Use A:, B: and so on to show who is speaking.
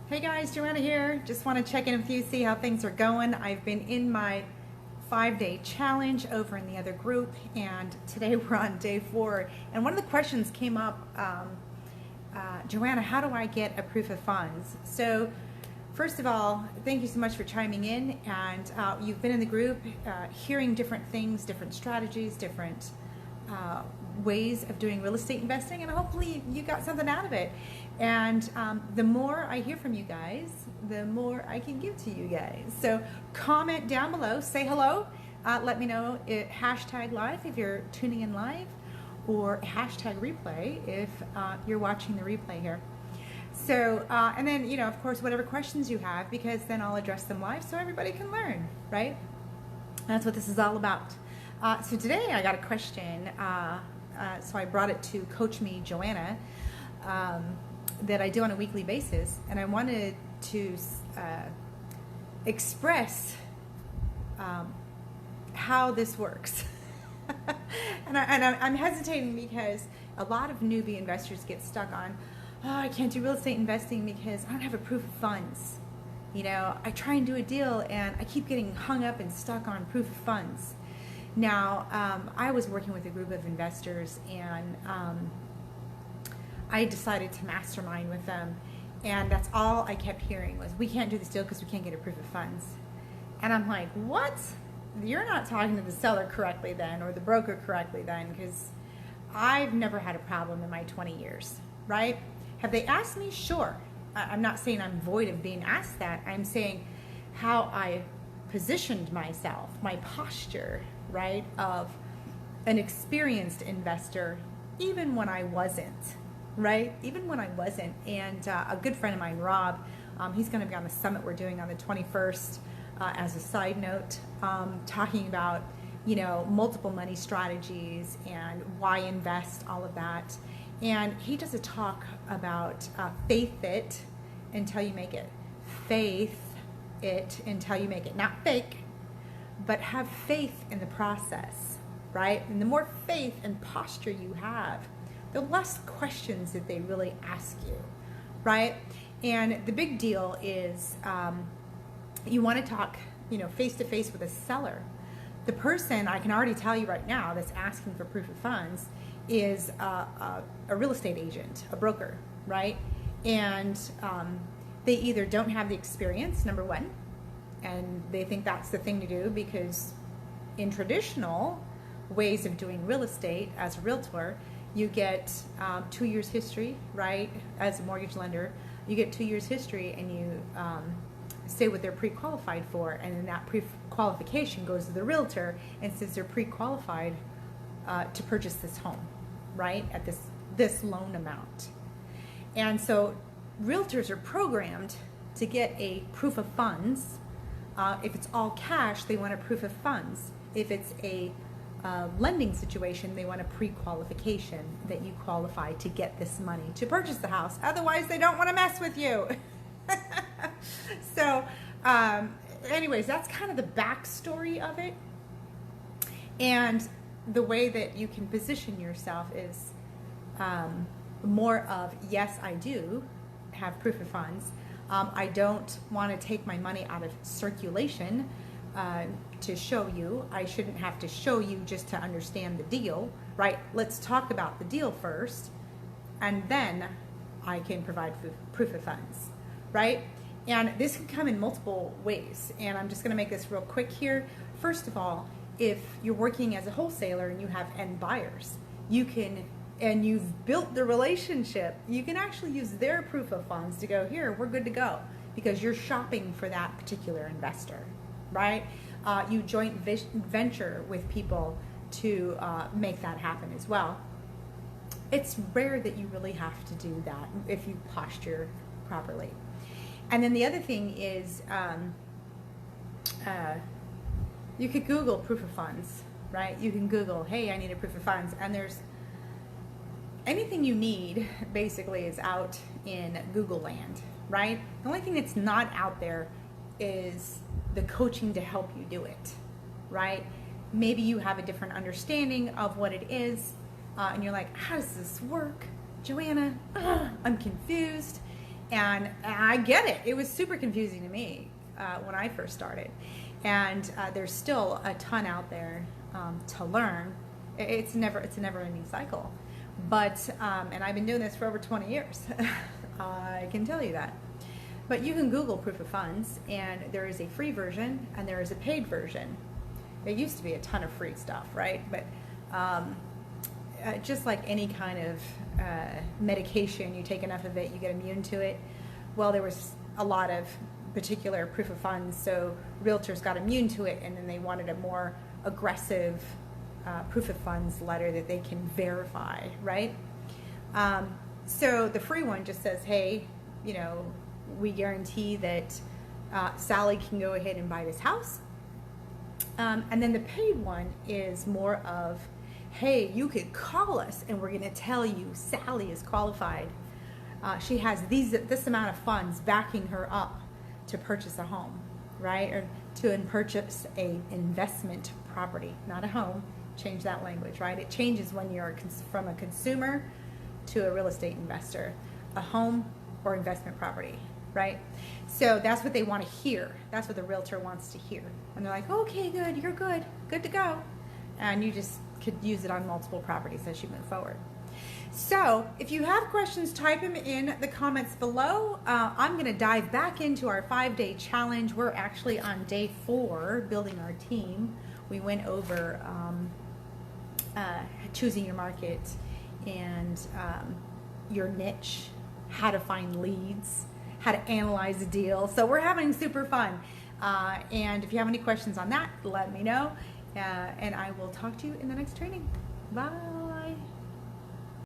A: Hey guys, Joanna here. Just want to check in with you, see how things are going. I've been in my 5-day challenge over in the other group, and today we're on day 4. And one of the questions came up, Joanna, how do I get a proof of funds? So first of all, thank you so much for chiming in, and you've been in the group hearing different things, different strategies, different ways of doing real estate investing, and hopefully you got something out of it. And the more I hear from you guys, the more I can give to you guys. So comment down below, say hello, let me know hashtag live if you're tuning in live, or hashtag replay if you're watching the replay here. So and then, you know, of course, whatever questions you have, because then I'll address them live so everybody can learn, right? That's what this is all about. So today I got a question, so I brought it to Coach Me Joanna, that I do on a weekly basis, and I wanted to express how this works. and I'm hesitating because a lot of newbie investors get stuck on, oh, I can't do real estate investing because I don't have a proof of funds. You know, I try and do a deal and I keep getting hung up and stuck on proof of funds. Now, I was working with a group of investors, and I decided to mastermind with them, and that's all I kept hearing was, we can't do this deal because we can't get a proof of funds. And I'm like, what? You're not talking to the seller correctly then, or the broker correctly then, because I've never had a problem in my 20 years, right? Have they asked me? Sure. I'm not saying I'm void of being asked that. I'm saying how I positioned myself, my posture, right, of an experienced investor, even when I wasn't, right? Even when I wasn't. And a good friend of mine, Rob, he's going to be on the summit we're doing on the 21st, as a side note, talking about, you know, multiple money strategies and why invest, all of that. And he does a talk about faith it until you make it. Faith it until you make it. Not fake, but have faith in the process, right? And the more faith and posture you have, the less questions that they really ask you, right? And the big deal is you want to talk, you know, face to face with a seller. The person, I can already tell you right now, that's asking for proof of funds is a real estate agent, a broker, right? And they either don't have the experience, number one, and they think that's the thing to do because in traditional ways of doing real estate as a realtor, you get 2 years history, right? As a mortgage lender, you get 2 years history, and you say what they're pre-qualified for, and then that pre-qualification goes to the realtor and says they're pre-qualified to purchase this home, right, at this loan amount. And so realtors are programmed to get a proof of funds. If it's all cash, they want a proof of funds. If it's a lending situation, they want a pre-qualification that you qualify to get this money to purchase the house. Otherwise, they don't want to mess with you. So, anyways, that's kind of the backstory of it. And the way that you can position yourself is more of, yes, I do have proof of funds. I don't want to take my money out of circulation to show you. I shouldn't have to show you just to understand the deal, right? Let's talk about the deal first, and then I can provide proof of funds, right? And this can come in multiple ways, and I'm just going to make this real quick here. First of all, if you're working as a wholesaler and you have end buyers, you can, and you've built the relationship, you can actually use their proof of funds to go, here, we're good to go, because you're shopping for that particular investor, right? You joint venture with people to make that happen as well. It's rare that you really have to do that if you posture properly. And then the other thing is, you could Google proof of funds, right? You can Google, hey, I need a proof of funds, and there's anything you need basically is out in Google land, right? The only thing that's not out there is the coaching to help you do it, right? Maybe you have a different understanding of what it is, and you're like, how does this work? Joanna, I'm confused. And I get it. It was super confusing to me when I first started. And there's still a ton out there to learn. It's a never-ending cycle. But and I've been doing this for over 20 years. I can tell you that. But you can Google proof of funds, and there is a free version and there is a paid version. There used to be a ton of free stuff, right? But just like any kind of medication, you take enough of it, you get immune to it. Well, there was a lot of particular proof of funds, so realtors got immune to it, and then they wanted a more aggressive proof of funds letter that they can verify, right? So the free one just says, hey, you know, we guarantee that Sally can go ahead and buy this house. And then the paid one is more of, hey, you could call us and we're going to tell you Sally is qualified. She has this amount of funds backing her up to purchase a home, right? Or to purchase a investment property, not a home. Change that language, right? It changes when you're from a consumer to a real estate investor, a home or investment property, right? So that's what they want to hear. That's what the realtor wants to hear. And they're like, okay, good, you're good to go. And you just could use it on multiple properties as you move forward. So if you have questions, type them in the comments below. I'm going to dive back into our 5-day challenge. We're actually on day 4, building our team. We went over choosing your market and your niche, how to find leads, how to analyze a deal. So we're having super fun. And if you have any questions on that, let me know. And I will talk to you in the next training. Bye.